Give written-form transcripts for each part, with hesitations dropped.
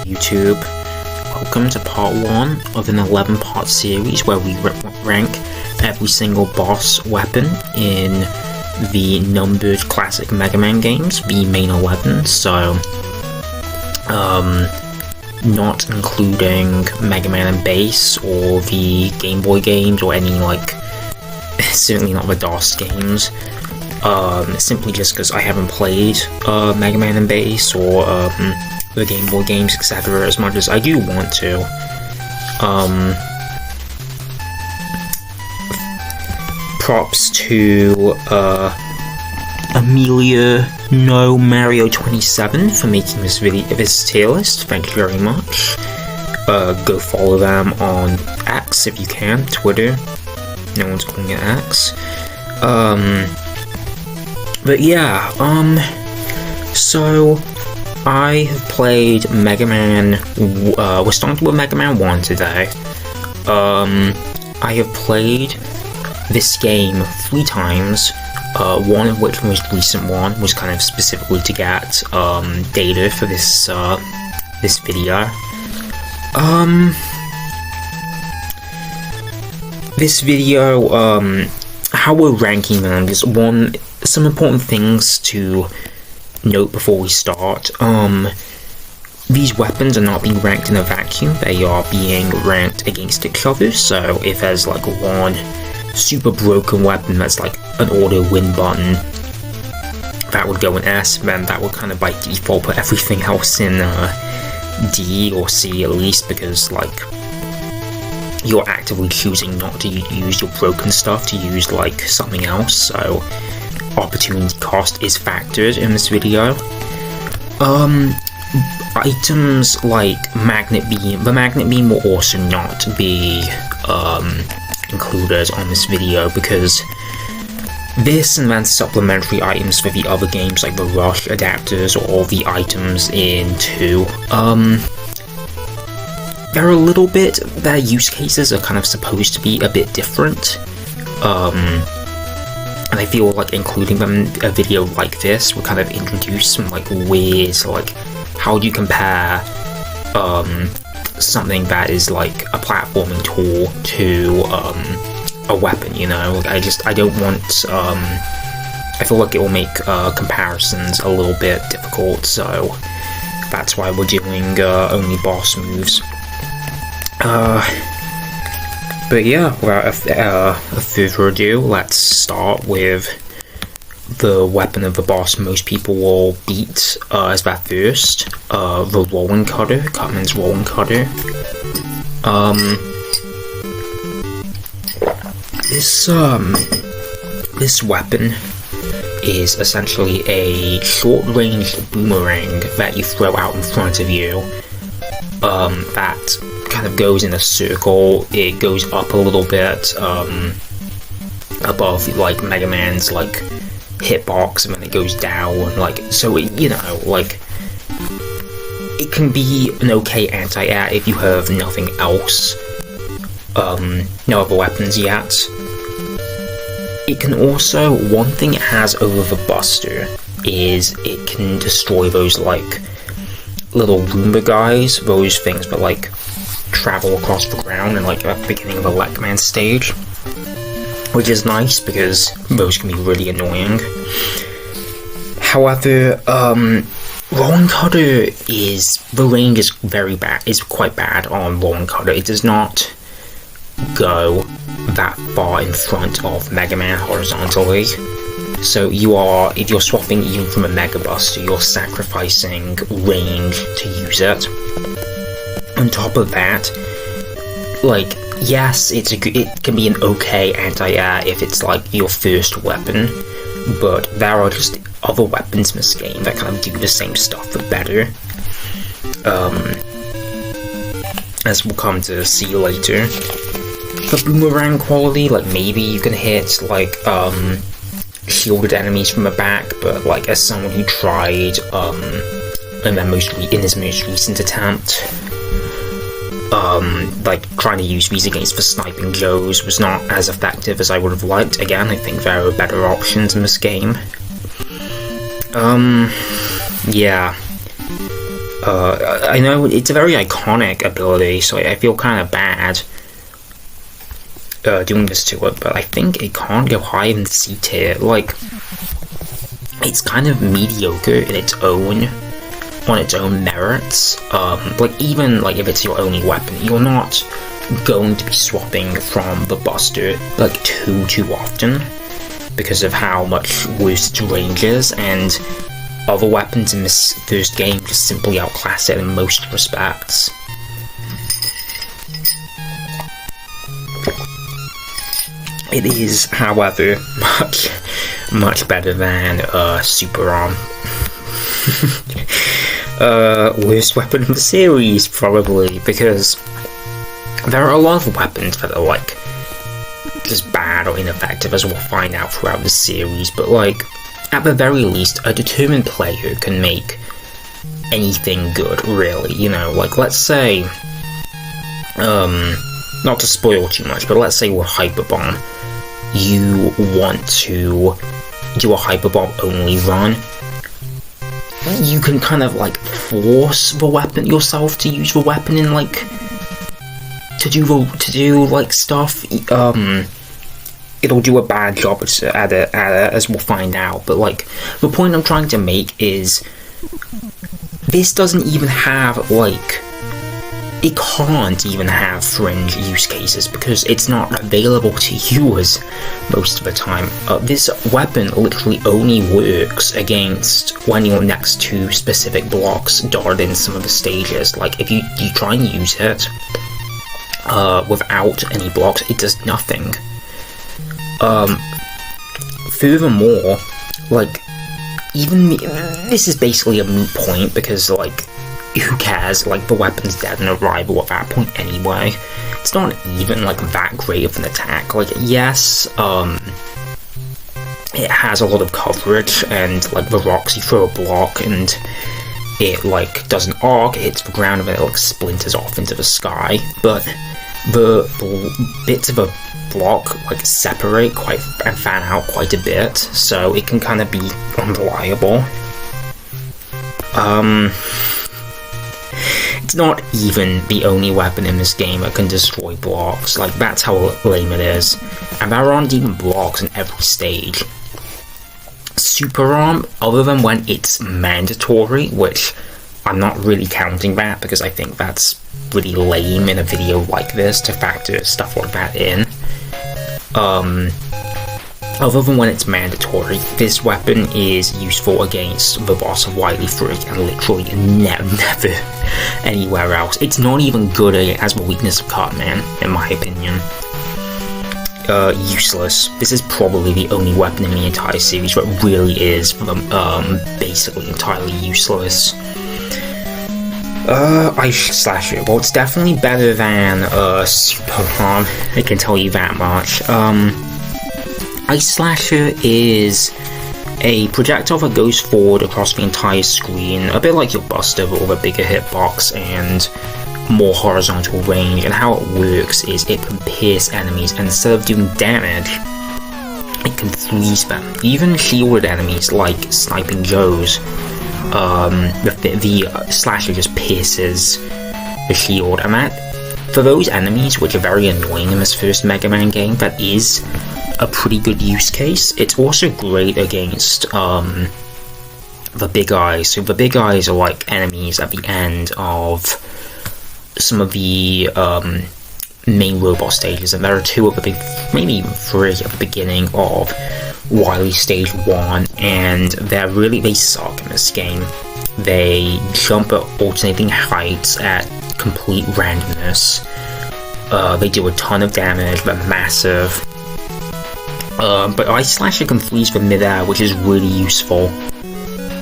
YouTube. Welcome to part 1 of an 11-part series where we rank every single boss weapon in the numbered classic Mega Man games, the main 11, so not including Mega Man and Bass or the Game Boy games or any, like, certainly not the DOS games, simply just because I haven't played Mega Man and Bass or the Game Boy games, etc. as much as I do want to. Props to Amelia No Mario 27 for making this tier list. Thank you very much. Go follow them on X if you can, Twitter. No one's calling it X. But yeah, so I have played Mega Man, we're starting with Mega Man 1 today. I have played this game 3 times, one of which, the most recent one, was kind of specifically to get data for this video. This video, how we're ranking them is some important things to note before we start. These weapons are not being ranked in a vacuum, they are being ranked against each other, so if there's like one super broken weapon that's like an auto win button, that would go in S, then that would kind of by default put everything else in D or C at least, because like you're actively choosing not to use your broken stuff to use like something else, so opportunity cost is factored in this video. Items like the magnet beam will also not be included on this video, because this and then supplementary items for the other games like the Rush adapters or all the items in 2, they're a little bit, their use cases are kind of supposed to be a bit different, and I feel like including them in a video like this would kind of introduce some like ways, like how do you compare something that is like a platforming tool to a weapon, you know? Like I don't want, I feel like it will make comparisons a little bit difficult, so that's why we're doing only boss moves. But yeah, without further ado, let's start with the weapon of the boss most people will beat as that first, the Rolling Cutter, Cutman's Rolling Cutter. This weapon is essentially a short-range boomerang that you throw out in front of you, that kind of goes in a circle. It goes up a little bit above like Mega Man's like hitbox, and then it goes down, like, so it, you know, like it can be an okay anti-air if you have nothing else, no other weapons yet. It can also, one thing it has over the Buster is it can destroy those like little Roomba guys, those things that like travel across the ground and like at the beginning of the Lekman stage, which is nice because those can be really annoying. However, Rolling Cutter the range is quite bad on Rolling Cutter. It does not go that far in front of Mega Man horizontally. So if you're swapping even from a Mega Buster, you're sacrificing range to use it. On top of that, like, yes, it can be an okay anti-air if it's like your first weapon, but there are just other weapons in this game that kind of do the same stuff but better. As we'll come to see later. The boomerang quality, like maybe you can hit like shielded enemies from the back, but like as someone who tried in his most recent attempt, like trying to use these against the sniping Joes was not as effective as I would have liked. Again, I think there are better options in this game. Yeah. I know it's a very iconic ability, so I feel kind of bad doing this to it, but I think it can't go higher than C tier. Like, it's kind of mediocre in its own, on its own merits. Like, even like if it's your only weapon, you're not going to be swapping from the Buster like too often because of how much worse its range is, and other weapons in this first game just simply outclass it in most respects. It is, however, much better than Super Arm. Worst weapon in the series, probably, because there are a lot of weapons that are like just bad or ineffective, as we'll find out throughout the series, but like, at the very least, a determined player can make anything good, really, you know, like, let's say, not to spoil too much, but let's say with Hyper Bomb, you want to do a Hyper Bomb only run, you can kind of like force the weapon yourself to use the weapon in like to do like stuff. It'll do a bad job at it, as we'll find out. But like, the point I'm trying to make is this doesn't even have like, it can't even have fringe use cases because it's not available to users most of the time. This weapon literally only works against when you're next to specific blocks dotted in some of the stages. Like, if you try and use it without any blocks, it does nothing. Furthermore, like, even this is basically a moot point because, like, who cares? Like, the weapon's dead in a rival at that point anyway. It's not even like that great of an attack. Like, yes, it has a lot of coverage, and like the rocks, you throw a block and it like does an arc, it hits the ground, and then it like splinters off into the sky. But the bits of a block like separate and fan out quite a bit, so it can kind of be unreliable. It's not even the only weapon in this game that can destroy blocks. Like, that's how lame it is. And there aren't even blocks in every stage. Super Arm, other than when it's mandatory, which I'm not really counting that because I think that's really lame in a video like this to factor stuff like that in. Other than when it's mandatory, this weapon is useful against the boss of Wily Freak and literally never anywhere else. It's not even good as the weakness of Cartman, in my opinion. Useless. This is probably the only weapon in the entire series that really is basically entirely useless. Ice Slasher. Well, it's definitely better than Super Arm, I can tell you that much. Ice Slasher is a projectile that goes forward across the entire screen, a bit like your Buster, but with a bigger hitbox and more horizontal range. And how it works is it can pierce enemies, and instead of doing damage, it can freeze them. Even shielded enemies like Sniping Joes, the Slasher just pierces the shield, and that, for those enemies which are very annoying in this first Mega Man game, that is a pretty good use case. It's also great against the Big Eyes. So the Big Eyes are like enemies at the end of some of the main robot stages, and there are two of the maybe even three at the beginning of Wily Stage 1, and they suck in this game. They jump at alternating heights at complete randomness. They do a ton of damage, they're massive. But Ice Slasher can freeze from midair, which is really useful.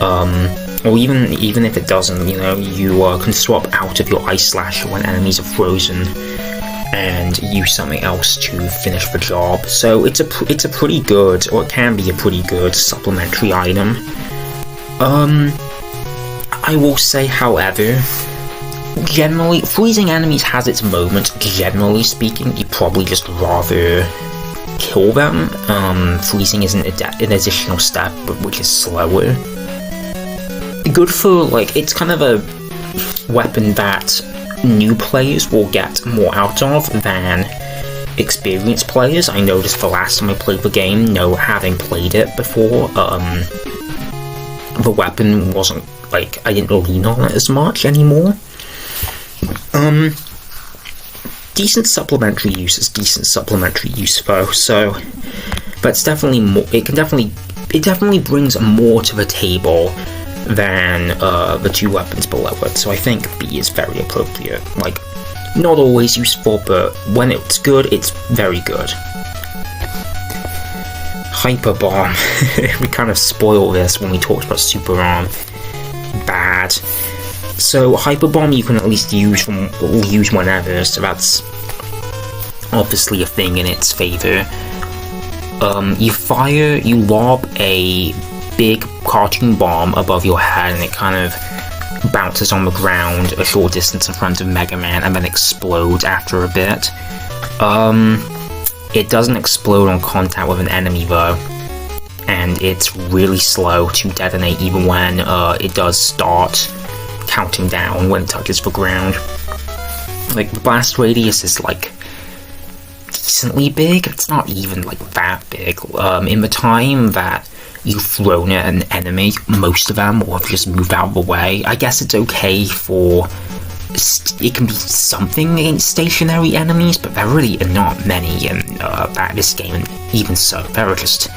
Or even if it doesn't, you know, you can swap out of your Ice Slasher when enemies are frozen and use something else to finish the job. So it's a pretty good, or it can be a pretty good supplementary item. I will say, however, generally, freezing enemies has its moments. Generally speaking, you'd probably just rather kill them. Freezing is an additional step, but which is slower. Good for, like, it's kind of a weapon that new players will get more out of than experienced players. I noticed the last time I played the game, having played it before, the weapon wasn't, like, I didn't lean on it as much anymore. Decent supplementary use is decent supplementary use though, so that's definitely more, it definitely brings more to the table than the two weapons below it, so I think B is very appropriate. Like, not always useful, but when it's good, it's very good. Hyper Bomb. We kind of spoiled this when we talked about Super Arm. Bad. So Hyper Bomb you can at least use whenever, so that's obviously a thing in its favor. You lob a big cartoon bomb above your head, and it kind of bounces on the ground a short distance in front of Mega Man and then explodes after a bit. It doesn't explode on contact with an enemy though, and it's really slow to detonate even when it does start counting down when it touches the ground. Like, the blast radius is like decently big. It's not even like that big. In the time that you've thrown at an enemy, most of them will have just moved out of the way. I guess it's okay for it can be something against stationary enemies, but there really are not many in this game, and even so, there are just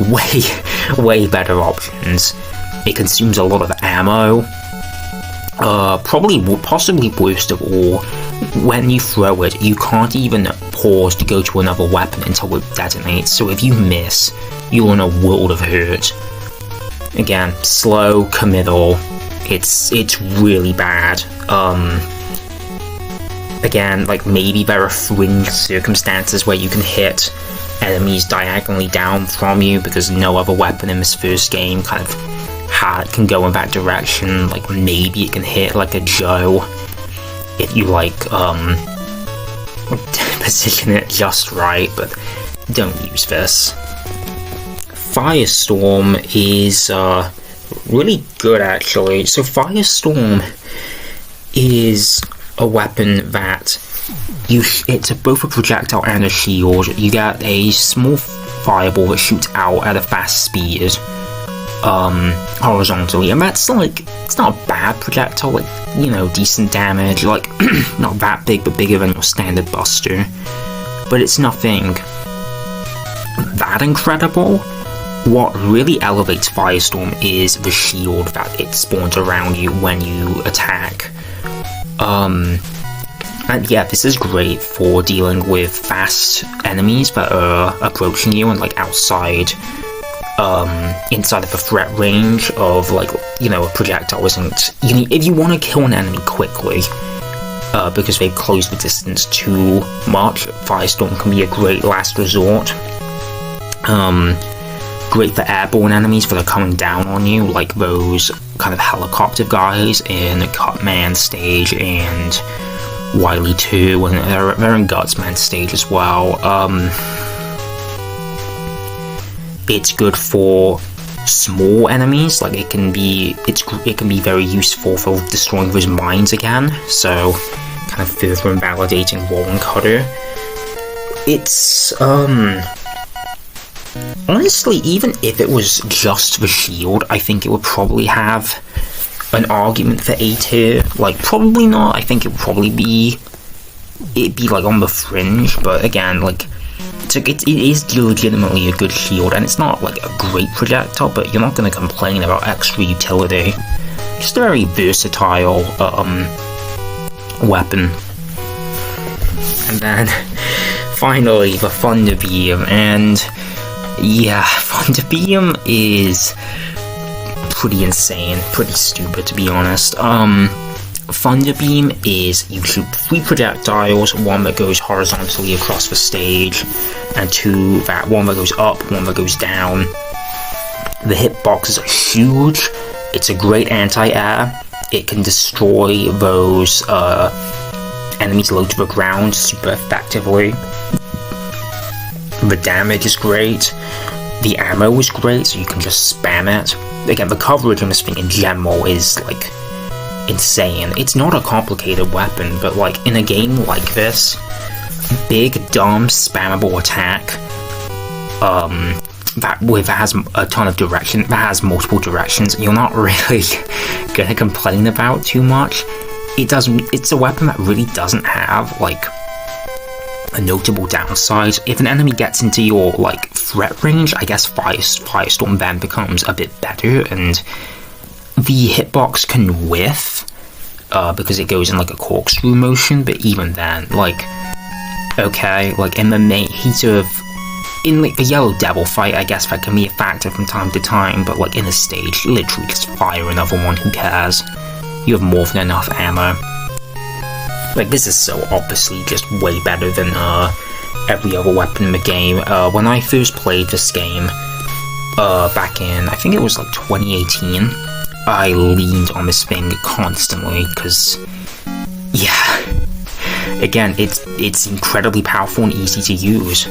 way better options. It consumes a lot of ammo. Possibly worst of all, when you throw it, you can't even pause to go to another weapon until it detonates, so if you miss, you're in a world of hurt. Again, slow, committal, it's really bad. Again, like, maybe there are fringe circumstances where you can hit enemies diagonally down from you, because no other weapon in this first game kind of can go in that direction. Like, maybe it can hit like a Joe if you like position it just right, but don't use this. Firestorm is really good actually. So Firestorm is a weapon that it's both a projectile and a shield. You get a small fireball that shoots out at a fast speed horizontally, and that's like, it's not a bad projectile, like, you know, decent damage, like not that big but bigger than your standard buster, but it's nothing that incredible. What really elevates Firestorm is the shield that it spawns around you when you attack. And yeah, this is great for dealing with fast enemies that are approaching you and like inside of the threat range of, like, you know, a projectile isn't. If you want to kill an enemy quickly, because they've closed the distance too much, Firestorm can be a great last resort. Great for airborne enemies that are coming down on you, like those kind of helicopter guys in Cutman stage and Wily 2, and they're in Gutsman stage as well. It's good for small enemies, like it can be very useful for destroying those mines again, so kind of further invalidating Wall and Cutter. It's honestly, even if it was just the shield, I think it would probably have an argument for A tier. Like, probably not. I think it'd be like on the fringe, but again, like, it is legitimately a good shield, and it's not like a great projectile, but you're not going to complain about extra utility. Just a very versatile weapon. And then finally the Thunder Beam, and yeah, Thunder Beam is pretty insane, pretty stupid to be honest. Thunder Beam is, you shoot 3 projectiles, one that goes horizontally across the stage, and one that goes up, one that goes down. The hitboxes are huge. It's a great anti-air. It can destroy those enemies low to the ground super effectively. The damage is great. The ammo is great, so you can just spam it. Again, the coverage on this thing in general is like, insane. It's not a complicated weapon, but like in a game like this, big, dumb, spammable attack, that has a ton of direction, that has multiple directions, you're not really gonna complain about too much. It's a weapon that really doesn't have like a notable downside. If an enemy gets into your like threat range, I guess Firestorm then becomes a bit better, and the hitbox can whiff because it goes in like a corkscrew motion, but even then, like, okay, like in the heat of, in like the Yellow Devil fight, I guess that can be a factor from time to time, but like in a stage, literally just fire another one, who cares? You have more than enough ammo. Like, this is so obviously just way better than every other weapon in the game. When I first played this game, back in, I think it was like 2018, I leaned on this thing constantly, because, yeah, again, it's incredibly powerful and easy to use.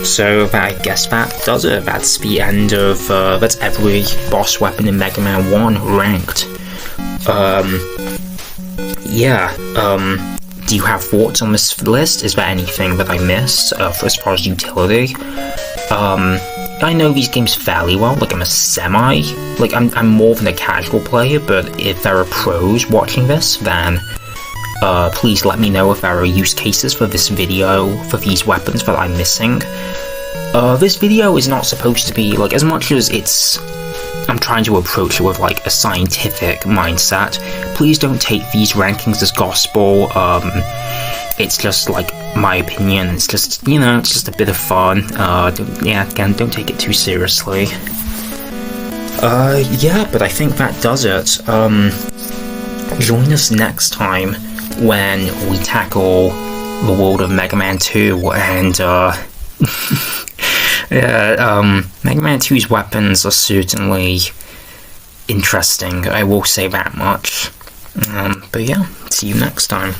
So I guess that does it. That's the end of, that's every boss weapon in Mega Man 1 ranked. Do you have thoughts on this list? Is there anything that I missed, as far as utility? I know these games fairly well, like I'm I'm more than a casual player, but if there are pros watching this, then please let me know if there are use cases for this video, for these weapons that I'm missing. This video is not supposed to be, like, as much as I'm trying to approach it with, like, a scientific mindset, please don't take these rankings as gospel. It's just, like, my opinion. It's just, you know, it's just a bit of fun. Again, don't take it too seriously. But I think that does it. Join us next time when we tackle the world of Mega Man 2, and, Mega Man 2's weapons are certainly interesting, I will say that much. But yeah, see you next time.